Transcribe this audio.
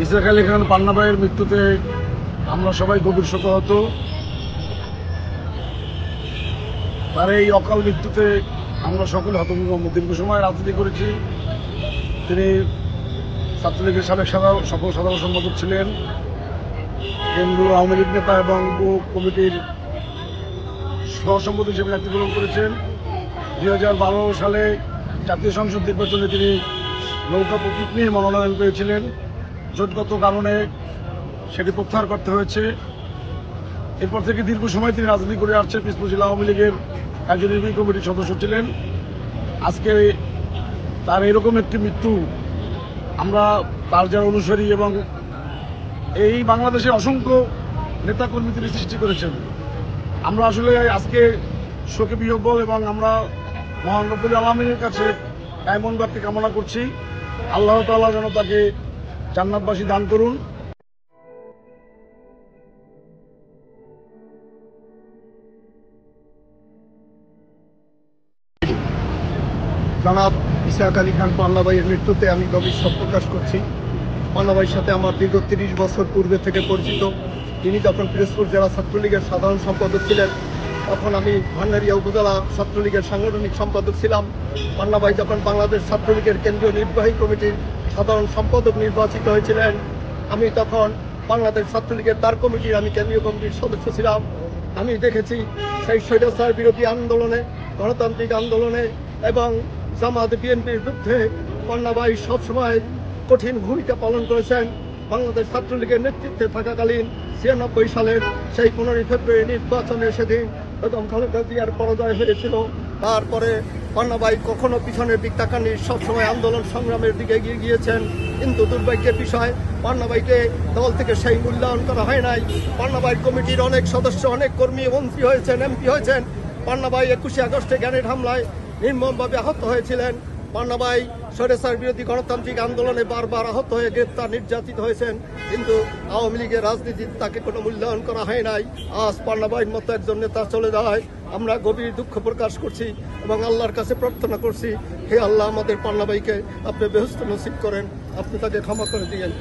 ইসরাক আলী খান পান্না ভাইয়ের মৃত্যুতে আমরা সবাই গভীর শোকাহত। তার এই অকাল মৃত্যুতে আমরা সকলে হতভম্ব। দীর্ঘ সময় রাজনীতি করেছি। তিনি ছাত্রলীগের সাবেক সফল সাধারণ সম্পাদক ছিলেন, কেন্দ্রীয় আওয়ামী লীগ নেতা এবং কমিটির সহসভাপতি হিসেবে দায়িত্ব পালন করেছেন। 2012 সালে জাতীয় সংসদ নির্বাচনে তিনি নৌকা প্রতীক নিয়ে মনোনয়ন পেয়েছিলেন। জোটগত কারণে সেটি প্রত্যাহার করতে হয়েছে। এরপর থেকে দীর্ঘ সময় তিনি রাজনীতি করে আসছেন। পিসপুর জেলা আওয়ামী লীগের কার্যনির্বাহী কমিটির সদস্য ছিলেন। আজকে তার এরকম একটি মৃত্যু, আমরা তার যারা অনুসারী এবং এই বাংলাদেশের অসংখ্য নেতাকর্মী তিনি সৃষ্টি করেছেন। আমরা আসলে আজকে শোকে বিহ্বল এবং আমরা মহান রব্বুল আলামিনের কাছে কায়মন ব্যক্তি কামনা করছি। আল্লাহ তাআলা যেন তাকে জান্নাতবাসী দান করুন। জনাব ইসরাক আলী খান পান্না ভাইয়ের মৃত্যুতে আমি গভীর শোক প্রকাশ করছি। পান্না ভাইয়ের সাথে আমার দীর্ঘ 30 বছর পূর্বে থেকে পরিচিত। তিনি যখন পিরোজপুর জেলা ছাত্রলীগের সাধারণ সম্পাদক ছিলেন, তখন আমি ভান্ডারিয়া উপজেলা ছাত্রলীগের সাংগঠনিক সম্পাদক ছিলাম। পান্না ভাই যখন বাংলাদেশ ছাত্রলীগের কেন্দ্রীয় নির্বাহী কমিটির সাধারণ সম্পাদক নির্বাচিত হয়েছিলেন, আমি তখন বাংলাদেশ ছাত্রলীগের তার কমিটির কেন্দ্রীয় কমিটির সদস্য ছিলাম। আমি দেখেছি সেই স্বৈরাচার বিরোধী আন্দোলনে, গণতান্ত্রিক আন্দোলনে এবং জামাত বিএনপির বিরুদ্ধে পান্না ভাই সবসময় কঠিন ভূমিকা পালন করেছেন। বাংলাদেশ ছাত্রলীগের নেতৃত্বে থাকাকালীন 96 সালের সেই 15 ফেব্রুয়ারি নির্বাচনে সেদিন বেগম খালেদা জিয়ার পরাজয় হয়েছিল। তারপরে পান্না ভাই কখনো পিছনের দিক তাকাননি, সবসময় আন্দোলন সংগ্রামের দিকে এগিয়ে গিয়েছেন। কিন্তু দুর্ভাগ্যের বিষয়, পান্না ভাইকে দল থেকে সেই মূল্যায়ন করা হয় নাই। পান্না ভাইয়ের কমিটির অনেক সদস্য, অনেক কর্মী মন্ত্রী হয়েছেন, এমপি হয়েছেন। পান্না ভাই 21 আগস্টে গ্রেনেড হামলায় নির্মমভাবে আহত হয়েছিলেন। পান্না ভাই স্বৈরাচার বিরোধী গণতান্ত্রিক আন্দোলনে বারবার আহত হয়ে গ্রেপ্তার, নির্যাতিত হয়েছেন। কিন্তু আওয়ামী লীগের রাজনীতিতে তাকে কোনো মূল্যায়ন করা হয় নাই। আজ পান্না ভাইয়ের মতো একজন নেতা চলে যাওয়ায় আমরা গভীর দুঃখ প্রকাশ করছি এবং আল্লাহর কাছে প্রার্থনা করছি, হে আল্লাহ, আমাদের পান্না ভাইকে আপনি বেহেশত নসিব করেন, আপনি তাকে ক্ষমা করে দিয়েন।